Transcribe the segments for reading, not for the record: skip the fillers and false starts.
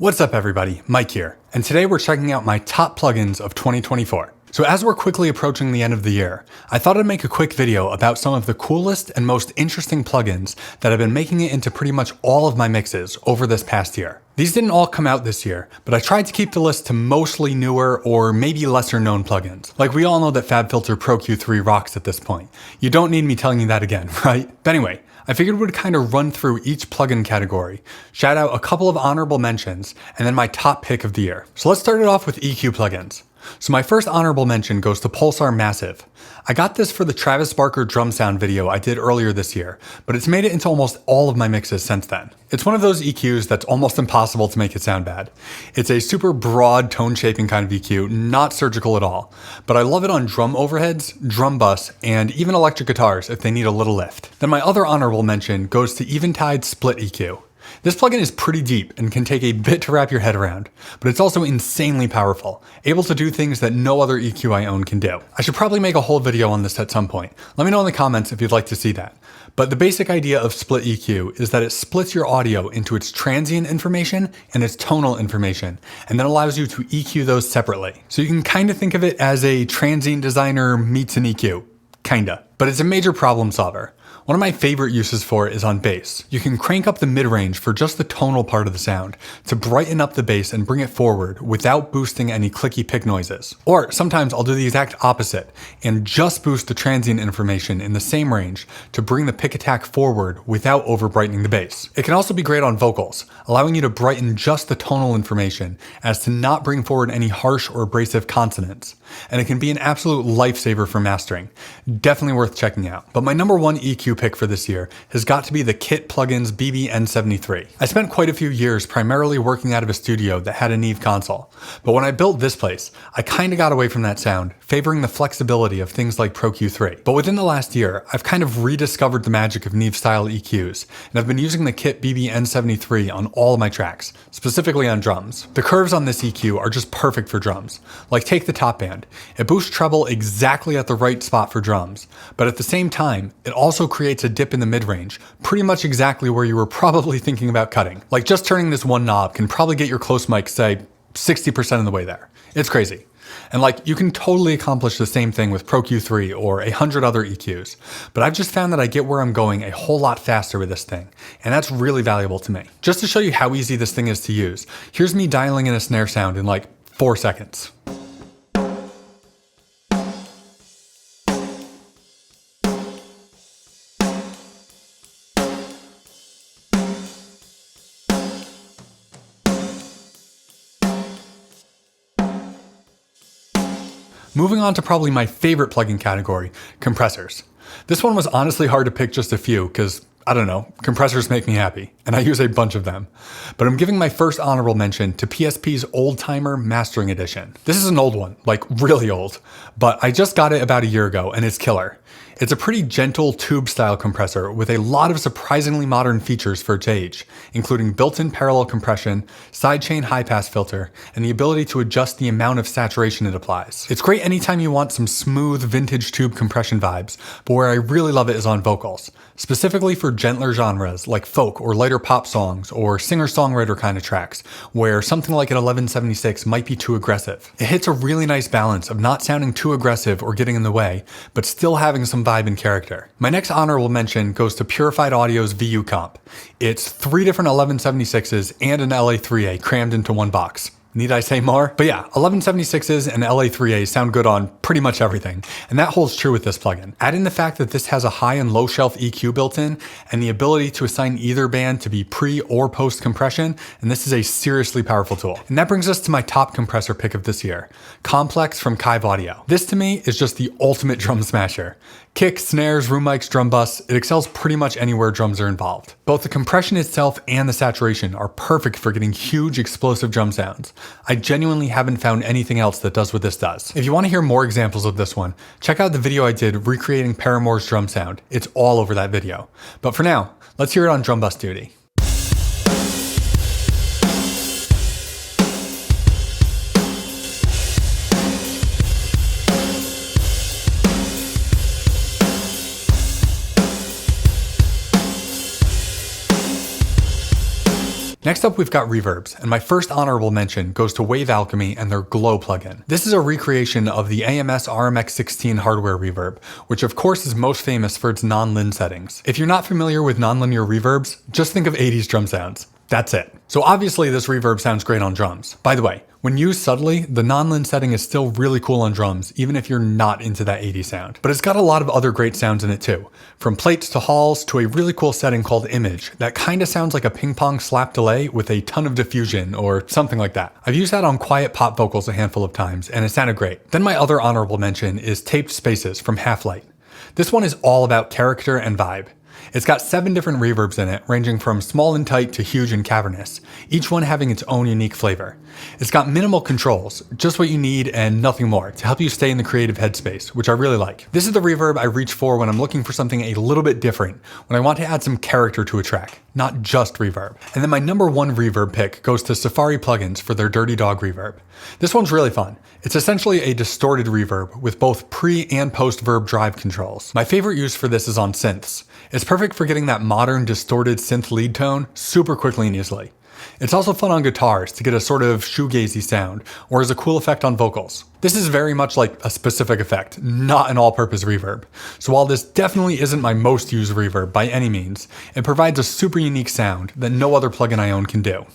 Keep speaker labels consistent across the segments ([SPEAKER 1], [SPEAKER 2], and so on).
[SPEAKER 1] What's up everybody, Mike here, and today we're checking out my top plugins of 2024. So as we're quickly approaching the end of the year, I thought I'd make a quick video about some of the coolest and most interesting plugins that have been making it into pretty much all of my mixes over this past year. These didn't all come out this year, but I tried to keep the list to mostly newer or maybe lesser known plugins. Like we all know that FabFilter Pro Q3 rocks at this point. You don't need me telling you that again, right? But anyway, I figured we'd kind of run through each plugin category, shout out a couple of honorable mentions, and then my top pick of the year. So let's start it off with EQ plugins. So my first honorable mention goes to Pulsar Massive. I got this for the Travis Barker drum sound video I did earlier this year, but it's made it into almost all of my mixes since then. It's one of those EQs that's almost impossible to make it sound bad. It's a super broad tone shaping kind of EQ, not surgical at all, but I love it on drum overheads, drum bus, and even electric guitars if they need a little lift. Then my other honorable mention goes to Eventide Split EQ. This plugin is pretty deep and can take a bit to wrap your head around, but it's also insanely powerful, able to do things that no other EQ I own can do. I should probably make a whole video on this at some point. Let me know in the comments if you'd like to see that. But the basic idea of split EQ is that it splits your audio into its transient information and its tonal information, and then allows you to EQ those separately. So you can kind of think of it as a transient designer meets an EQ. Kinda. But it's a major problem solver. One of my favorite uses for it is on bass. You can crank up the mid-range for just the tonal part of the sound to brighten up the bass and bring it forward without boosting any clicky pick noises. Or sometimes I'll do the exact opposite and just boost the transient information in the same range to bring the pick attack forward without over brightening the bass. It can also be great on vocals, allowing you to brighten just the tonal information as to not bring forward any harsh or abrasive consonants. And it can be an absolute lifesaver for mastering. Definitely worth checking out. But my number one EQ pick for this year has got to be the Kit Plugins BB-N73. I spent quite a few years primarily working out of a studio that had a Neve console, but when I built this place, I kinda got away from that sound, favoring the flexibility of things like Pro Q3. But within the last year, I've kind of rediscovered the magic of Neve style EQs, and I've been using the Kit BB-N73 on all of my tracks, specifically on drums. The curves on this EQ are just perfect for drums. Like take the top band. It boosts treble exactly at the right spot for drums, but at the same time, it also creates a dip in the mid-range, pretty much exactly where you were probably thinking about cutting. Like just turning this one knob can probably get your close mic, say, 60% of the way there. It's crazy. And like, you can totally accomplish the same thing with Pro Q3 or 100 other EQs, but I've just found that I get where I'm going a whole lot faster with this thing, and that's really valuable to me. Just to show you how easy this thing is to use, here's me dialing in a snare sound in like 4 seconds. Moving on to probably my favorite plugin category, compressors. This one was honestly hard to pick just a few because, I don't know, compressors make me happy, and I use a bunch of them. But I'm giving my first honorable mention to PSP's Old Timer Mastering Edition. This is an old one, like really old, but I just got it about a year ago and it's killer. It's a pretty gentle tube-style compressor with a lot of surprisingly modern features for its age, including built-in parallel compression, sidechain high-pass filter, and the ability to adjust the amount of saturation it applies. It's great anytime you want some smooth vintage tube compression vibes, but where I really love it is on vocals, specifically for gentler genres like folk or lighter pop songs or singer-songwriter kind of tracks, where something like an 1176 might be too aggressive. It hits a really nice balance of not sounding too aggressive or getting in the way, but still having some vibe and character. My next honorable mention goes to Purified Audio's VU Comp. It's 3 different 1176s and an LA3A crammed into one box. Need I say more? But yeah, 1176s and LA3As sound good on pretty much everything, and that holds true with this plugin. Add in the fact that this has a high and low shelf EQ built in, and the ability to assign either band to be pre or post compression, and this is a seriously powerful tool. And that brings us to my top compressor pick of this year, Complex from Kive Audio. This to me is just the ultimate drum smasher. Kick, snares, room mics, drum bus, it excels pretty much anywhere drums are involved. Both the compression itself and the saturation are perfect for getting huge explosive drum sounds. I genuinely haven't found anything else that does what this does. If you want to hear more examples of this one, check out the video I did recreating Paramore's drum sound. It's all over that video. But for now, let's hear it on drum bus duty. Next up, we've got reverbs, and my first honorable mention goes to Wave Alchemy and their Glow plugin. This is a recreation of the AMS RMX16 hardware reverb, which of course is most famous for its non-lin settings. If you're not familiar with nonlinear reverbs, just think of 80s drum sounds. That's it. So obviously this reverb sounds great on drums. By the way, when used subtly, the non-lin setting is still really cool on drums, even if you're not into that 80s sound. But it's got a lot of other great sounds in it too. From plates to halls to a really cool setting called Image that kinda sounds like a ping pong slap delay with a ton of diffusion or something like that. I've used that on quiet pop vocals a handful of times and it sounded great. Then my other honorable mention is Taped Spaces from Half-Light. This one is all about character and vibe. It's got 7 different reverbs in it, ranging from small and tight to huge and cavernous, each one having its own unique flavor. It's got minimal controls, just what you need and nothing more, to help you stay in the creative headspace, which I really like. This is the reverb I reach for when I'm looking for something a little bit different, when I want to add some character to a track, not just reverb. And then my number 1 reverb pick goes to Safari Plugins for their Dirty Dog reverb. This one's really fun. It's essentially a distorted reverb with both pre and post verb drive controls. My favorite use for this is on synths. It's perfect for getting that modern distorted synth lead tone super quickly and easily. It's also fun on guitars to get a sort of shoegazy sound, or as a cool effect on vocals. This is very much like a specific effect, not an all-purpose reverb. So while this definitely isn't my most used reverb by any means, it provides a super unique sound that no other plugin I own can do.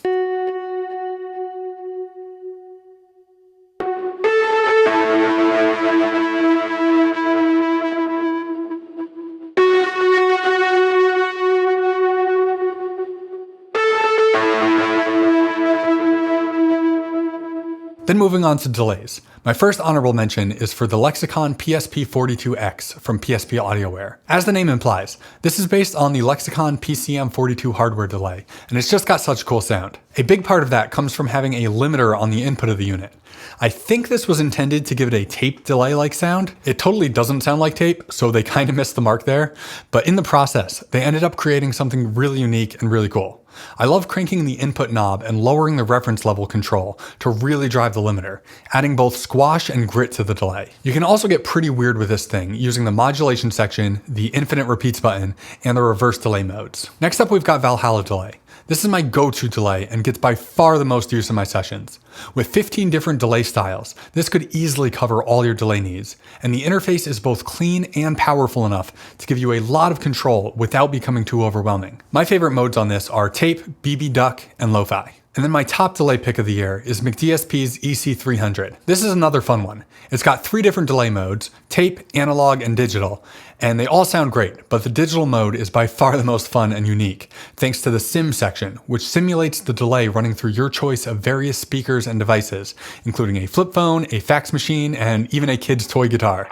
[SPEAKER 1] Then moving on to delays. My first honorable mention is for the Lexicon PSP42X from PSP AudioWare. As the name implies, this is based on the Lexicon PCM42 hardware delay, and it's just got such cool sound. A big part of that comes from having a limiter on the input of the unit. I think this was intended to give it a tape delay-like sound. It totally doesn't sound like tape, so they kind of missed the mark there, but in the process, they ended up creating something really unique and really cool. I love cranking the input knob and lowering the reference level control to really drive the limiter, adding both squash and grit to the delay. You can also get pretty weird with this thing using the modulation section, the infinite repeats button, and the reverse delay modes. Next up, we've got Valhalla delay. This is my go-to delay and gets by far the most use in my sessions. With 15 different delay styles, this could easily cover all your delay needs, and the interface is both clean and powerful enough to give you a lot of control without becoming too overwhelming. My favorite modes on this are tape, BB Duck, and lo-fi. And then my top delay pick of the year is McDSP's EC300. This is another fun one. It's got 3 different delay modes, tape, analog, and digital, and they all sound great, but the digital mode is by far the most fun and unique, thanks to the sim section, which simulates the delay running through your choice of various speakers and devices, including a flip phone, a fax machine, and even a kid's toy guitar.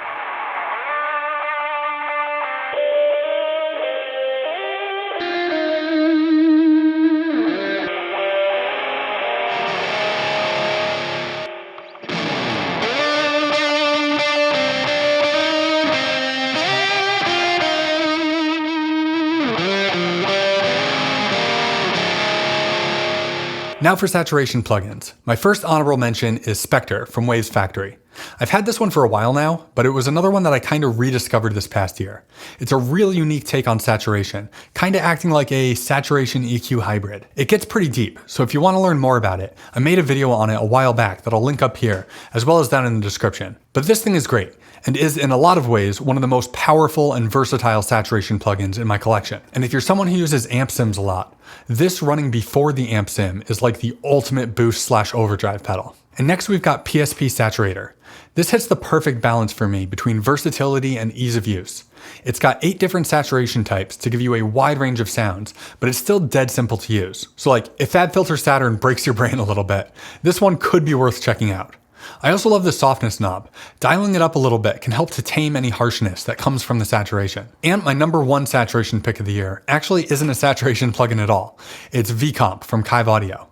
[SPEAKER 1] Now for saturation plugins. My first honorable mention is Spectre from Waves Factory. I've had this one for a while now, but it was another one that I kind of rediscovered this past year. It's a really unique take on saturation, kind of acting like a saturation EQ hybrid. It gets pretty deep, so if you want to learn more about it, I made a video on it a while back that I'll link up here, as well as down in the description. But this thing is great, and is in a lot of ways one of the most powerful and versatile saturation plugins in my collection. And if you're someone who uses amp sims a lot, this running before the amp sim is like the ultimate boost/overdrive pedal. And next we've got PSP Saturator. This hits the perfect balance for me between versatility and ease of use. It's got 8 different saturation types to give you a wide range of sounds, but it's still dead simple to use. So like, if FabFilter Saturn breaks your brain a little bit, this one could be worth checking out. I also love the softness knob. Dialing it up a little bit can help to tame any harshness that comes from the saturation. And my number 1 saturation pick of the year actually isn't a saturation plugin at all. It's VComp from Kive Audio.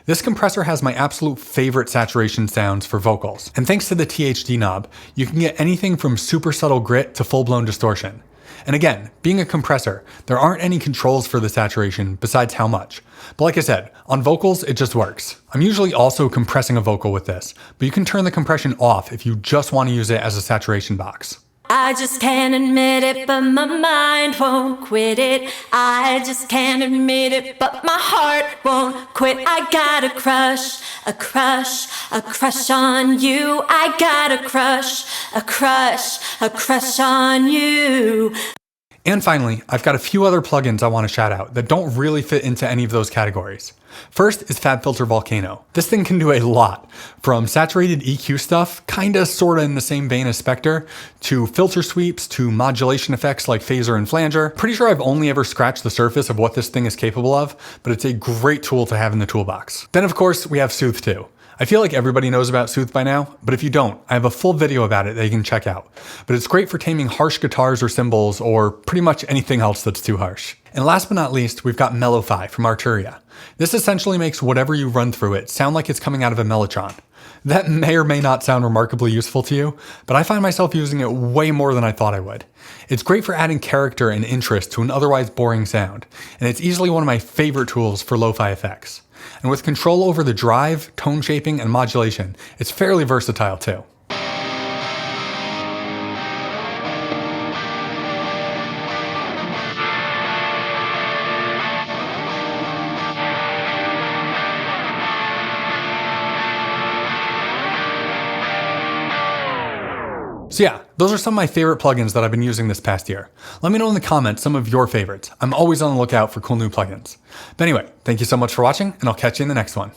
[SPEAKER 1] This compressor has my absolute favorite saturation sounds for vocals, and thanks to the THD knob, you can get anything from super subtle grit to full-blown distortion. And again, being a compressor, there aren't any controls for the saturation besides how much. But like I said, on vocals, it just works. I'm usually also compressing a vocal with this, but you can turn the compression off if you just want to use it as a saturation box.
[SPEAKER 2] I just can't admit it, but my mind won't quit it. I just can't admit it, but my heart won't quit. I got a crush, a crush, a crush on you. I got a crush, a crush, a crush on you.
[SPEAKER 1] And finally, I've got a few other plugins I want to shout out that don't really fit into any of those categories. First is FabFilter Volcano. This thing can do a lot, from saturated EQ stuff, kinda sorta in the same vein as Spectre, to filter sweeps, to modulation effects like phaser and flanger. Pretty sure I've only ever scratched the surface of what this thing is capable of, but it's a great tool to have in the toolbox. Then of course, we have Soothe 2. I feel like everybody knows about Soothe by now, but if you don't, I have a full video about it that you can check out. But it's great for taming harsh guitars or cymbals, or pretty much anything else that's too harsh. And last but not least, we've got Mello-Fi from Arturia. This essentially makes whatever you run through it sound like it's coming out of a Mellotron. That may or may not sound remarkably useful to you, but I find myself using it way more than I thought I would. It's great for adding character and interest to an otherwise boring sound, and it's easily one of my favorite tools for lo-fi effects. And with control over the drive, tone shaping, and modulation, it's fairly versatile too. So yeah, those are some of my favorite plugins that I've been using this past year. Let me know in the comments some of your favorites. I'm always on the lookout for cool new plugins. But anyway, thank you so much for watching, and I'll catch you in the next one.